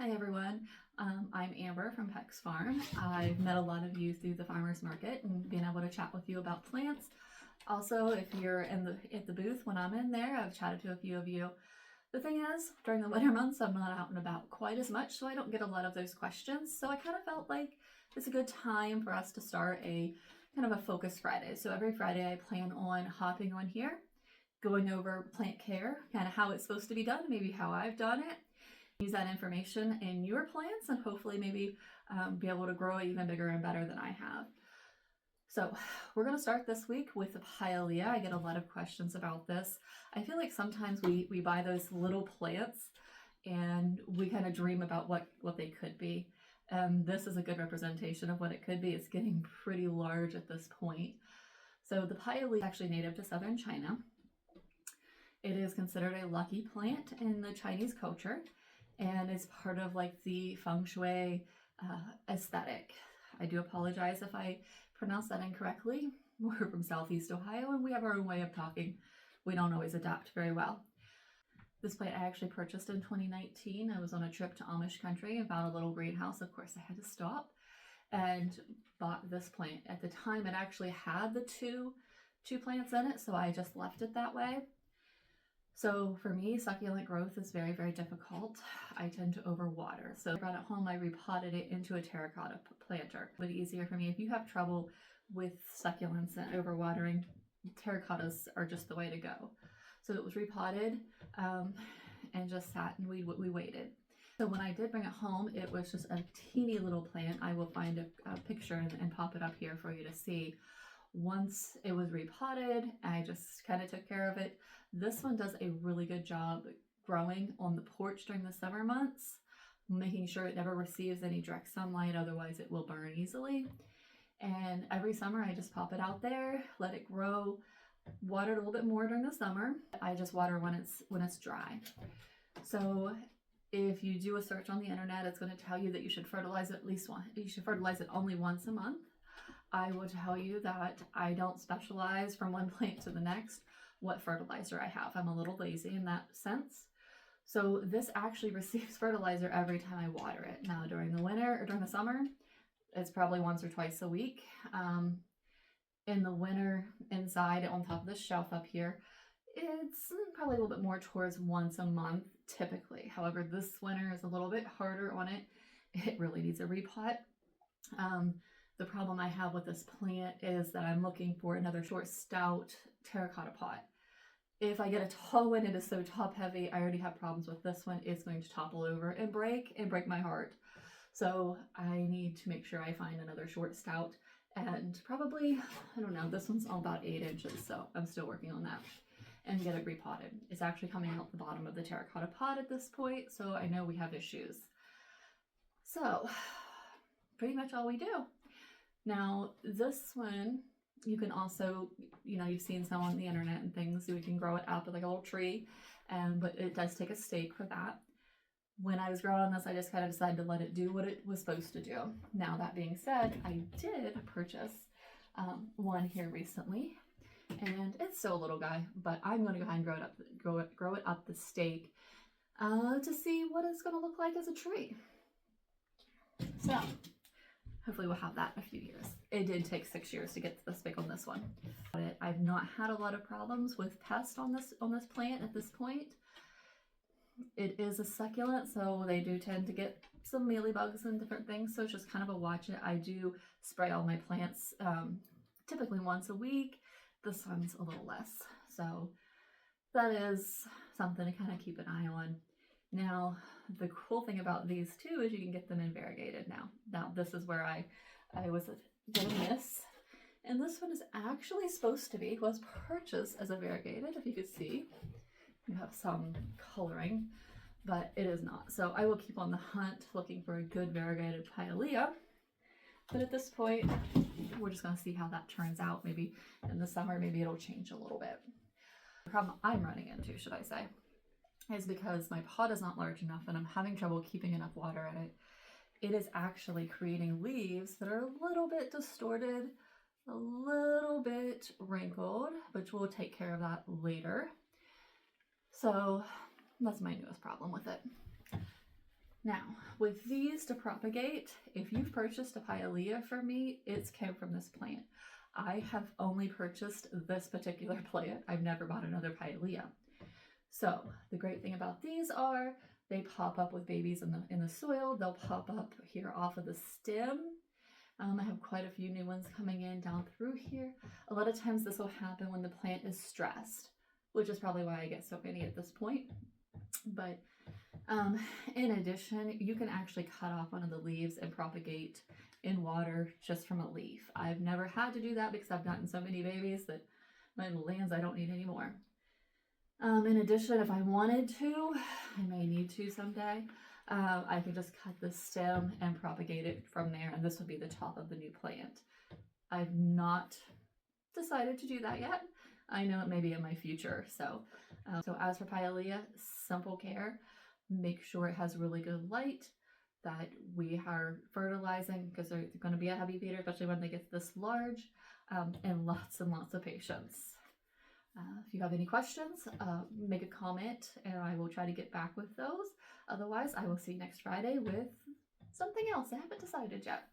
Hi everyone, I'm Amber from Peck's Farm. I've met a lot of you through the farmers market and been able to chat with you about plants. Also, if you're at the booth when I'm in there, I've chatted to a few of you. The thing is, during the winter months, I'm not out and about quite as much, so I don't get a lot of those questions. So I kind of felt like it's a good time for us to start a kind of a focus Friday. So every Friday I plan on hopping on here, going over plant care, kind of how it's supposed to be done, maybe how I've done it. Use that information in your plants and hopefully maybe be able to grow it even bigger and better than I have. So we're going to start this week with the Pilea. I get a lot of questions about this. I feel like sometimes we buy those little plants and we kind of dream about what they could be. This is a good representation of what it could be. It's getting pretty large at this point. So the Pilea is actually native to southern China. It is considered a lucky plant in the Chinese culture, and it's part of like the feng shui aesthetic. I do apologize if I pronounce that incorrectly. We're from Southeast Ohio and we have our own way of talking. We don't always adapt very well. This plant I actually purchased in 2019. I was on a trip to Amish country and found a little greenhouse. Of course, I had to stop and bought this plant. At the time, it actually had the two plants in it, so I just left it that way. So for me, succulent growth is very, very difficult. I tend to overwater. So I brought it home, I repotted it into a terracotta planter. But easier for me. If you have trouble with succulents and overwatering, terracottas are just the way to go. So it was repotted and just sat and we waited. So when I did bring it home, it was just a teeny little plant. I will find a picture and pop it up here for you to see. Once it was repotted, I just kind of took care of it. This one does a really good job growing on the porch during the summer months, making sure it never receives any direct sunlight, otherwise it will burn easily. And every summer I just pop it out there, let it grow, water it a little bit more during the summer. I just water when it's dry. So if you do a search on the internet, it's going to tell you that you should fertilize it at least once. You should fertilize it only once a month. I will tell you that I don't specialize from one plant to the next what fertilizer I have. I'm a little lazy in that sense. So this actually receives fertilizer every time I water it. Now during the winter or during the summer, it's probably once or twice a week. In the winter, inside on top of this shelf up here, it's probably a little bit more towards once a month typically. However, this winter is a little bit harder on it. It really needs a repot. The problem I have with this plant is that I'm looking for another short, stout terracotta pot. If I get a tall one, it is so top heavy. I already have problems with this one. It's going to topple over and break my heart. So I need to make sure I find another short, stout, and probably, I don't know, this one's all about 8 inches, so I'm still working on that, and get it repotted. It's actually coming out the bottom of the terracotta pot at this point, so I know we have issues. So pretty much all we do. Now, this one, you can also, you've seen some on the internet and things, so we can grow it out like a little tree, but it does take a stake for that. When I was growing this, I just kind of decided to let it do what it was supposed to do. Now, that being said, I did purchase one here recently, and it's still a little guy, but I'm going to go ahead and grow it up the stake to see what it's going to look like as a tree. So hopefully we'll have that in a few years. It did take 6 years to get this big on this one. I've not had a lot of problems with pests on this plant at this point. It is a succulent, so they do tend to get some mealybugs and different things, so it's just kind of a watch it. I do spray all my plants typically once a week. This one's a little less, so that is something to kind of keep an eye on. Now, the cool thing about these too is you can get them in variegated now. Now, this is where I was getting this, and this one is actually was purchased as a variegated, if you could see. You have some coloring, but it is not. So I will keep on the hunt looking for a good variegated Pilea. But at this point, we're just going to see how that turns out. Maybe in the summer, maybe it'll change a little bit. The problem I'm running into, should I say, is because my pot is not large enough and I'm having trouble keeping enough water in it. It is actually creating leaves that are a little bit distorted, a little bit wrinkled, which we'll take care of that later. So that's my newest problem with it. Now, with these to propagate, if you've purchased a Pilea from me, it's came from this plant. I have only purchased this particular plant. I've never bought another Pilea. So the great thing about these are they pop up with babies in the soil. They'll pop up here off of the stem. I have quite a few new ones coming in down through here. A lot of times this will happen when the plant is stressed, which is probably why I get so many at this point. But in addition, you can actually cut off one of the leaves and propagate in water just from a leaf. I've never had to do that because I've gotten so many babies that my lands I don't need anymore. In addition, if I wanted to, I may need to someday, I can just cut the stem and propagate it from there, and this would be the top of the new plant. I've not decided to do that yet. I know it may be in my future. So as for Pilea, simple care. Make sure it has really good light, that we are fertilizing because they're going to be a heavy feeder, especially when they get this large, and lots of patience. If you have any questions, make a comment and I will try to get back with those. Otherwise, I will see you next Friday with something else. I haven't decided yet.